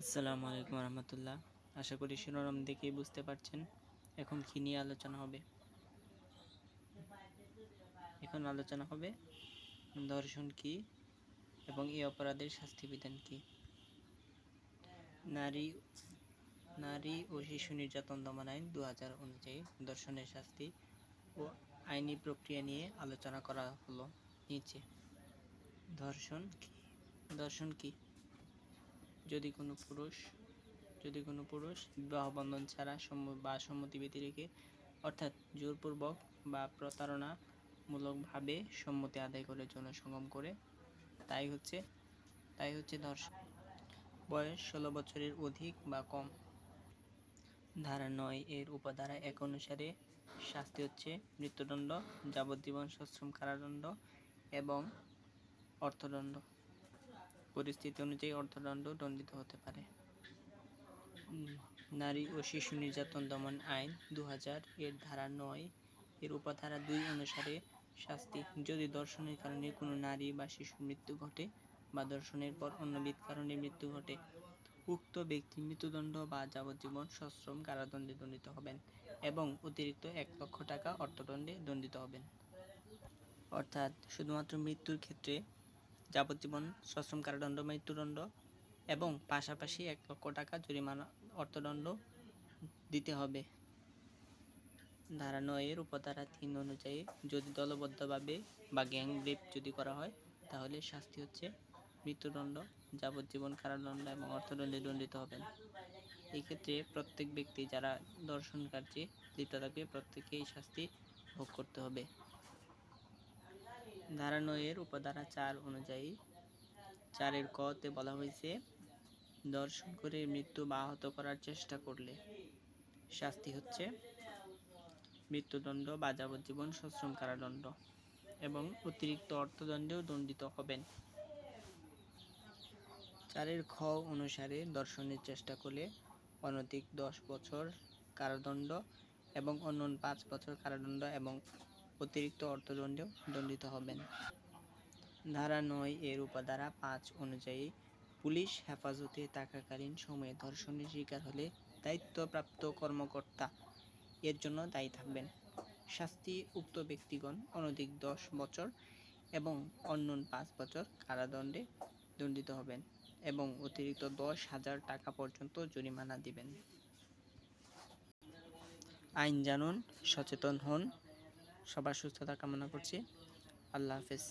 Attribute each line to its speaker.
Speaker 1: আসসালামু আলাইকুম রহমতুল্লাহ। আশা করি শিরোনাম দেখেই বুঝতে পারছেন এখন কি নিয়ে আলোচনা হবে। এখন আলোচনা হবে ধর্ষণ কি এবং এই অপরাধের শাস্তি বিধান কি। নারী ও শিশু নির্যাতন দমন আইন 2000 অনুযায়ী ধর্ষণের শাস্তি ও আইনি প্রক্রিয়া নিয়ে আলোচনা করা হলো নিচে। ধর্ষণ কি? যদি কোনো পুরুষ বিবাহ বন্ধন ছাড়া বা সম্মতি ব্যতিরেকে অর্থাৎ জোরপূর্বক বা প্রতারণামূলকভাবে সম্মতি আদায় করে যৌন সঙ্গম করে, তাই হচ্ছে ধর্ষণ। বয়স 16 বছরের অধিক বা কম। ধারা 9 এর উপধারা 1 অনুসারে শাস্তি হচ্ছে মৃত্যুদণ্ড, যাবজ্জীবন সশ্রম কারাদণ্ড এবং অর্থদণ্ড। পরিস্থিতি অনুযায়ী অর্থদণ্ড দণ্ডিত হতে পারে। নারী ও শিশু নির্যাতন দমন আইন 2000 এর ধারা 9 এর উপধারা 2 অনুসারে শাস্তি: যদি ধর্ষণের কারণে কোনো নারী বা শিশুর মৃত্যু ঘটে বা ধর্ষণের পর অন্যবিধ কারণে মৃত্যু ঘটে, উক্ত ব্যক্তি মৃত্যুদণ্ড বা যাবজ্জীবন সশ্রম কারাদণ্ডে দণ্ডিত হবেন এবং অতিরিক্ত 1 লক্ষ টাকা অর্থদণ্ডে দণ্ডিত হবেন। অর্থাৎ শুধুমাত্র মৃত্যুর ক্ষেত্রে যাবজ্জীবন সশ্রম কারাদণ্ড, মৃত্যুদণ্ড এবং পাশাপাশি 1 লক্ষ টাকা জরিমানা অর্থদণ্ড দিতে হবে। ধারা 9 এর উপধারা 3 অনুযায়ী যদি দলবদ্ধভাবে বা গ্যাং রেপ যদি করা হয়, তাহলে শাস্তি হচ্ছে মৃত্যুদণ্ড, যাবজ্জীবন কারাদণ্ড এবং অর্থদণ্ডে দণ্ডিত হবেন। এই ক্ষেত্রে প্রত্যেক ব্যক্তি যারা ধর্ষণ কার্যে লিপ্ত থাকবে প্রত্যেকেই শাস্তি ভোগ করতে হবে। ধারা 9 এর উপধারা 4 অনুযায়ী 4 এর ক তে বলা হয়েছে, ধর্ষণ করে মৃত্যু বা আহত করার চেষ্টা করলে শাস্তি হচ্ছে মৃত্যুদণ্ড বা যাবজ্জীবন সশ্রম কারাদণ্ড এবং অতিরিক্ত অর্থদণ্ডেও দণ্ডিত হবেন। 4 এর খ অনুসারে ধর্ষণের চেষ্টা করলে অনধিক 10 বছর কারাদণ্ড এবং অন্যান্য 5 বছর কারাদণ্ড এবং অতিরিক্ত অর্থদণ্ডেও দণ্ডিত হবেন। ধারা 9 এর উপধারা 5 অনুযায়ী পুলিশ হেফাজতে থাকাকালীন সময়ে ধর্ষণের শিকার হলে দায়িত্বপ্রাপ্ত কর্মকর্তা এর জন্য দায়ী থাকবেন। শাস্তি: উক্ত ব্যক্তিগণ অনধিক 10 বছর এবং অন্যান্য 5 বছর কারাদণ্ডে দণ্ডিত হবেন এবং অতিরিক্ত 10,000 টাকা পর্যন্ত জরিমানা দিবেন। আইন জানুন, সচেতন হন। সবার সুস্থতা কামনা করছি। আল্লাহ হাফেজ।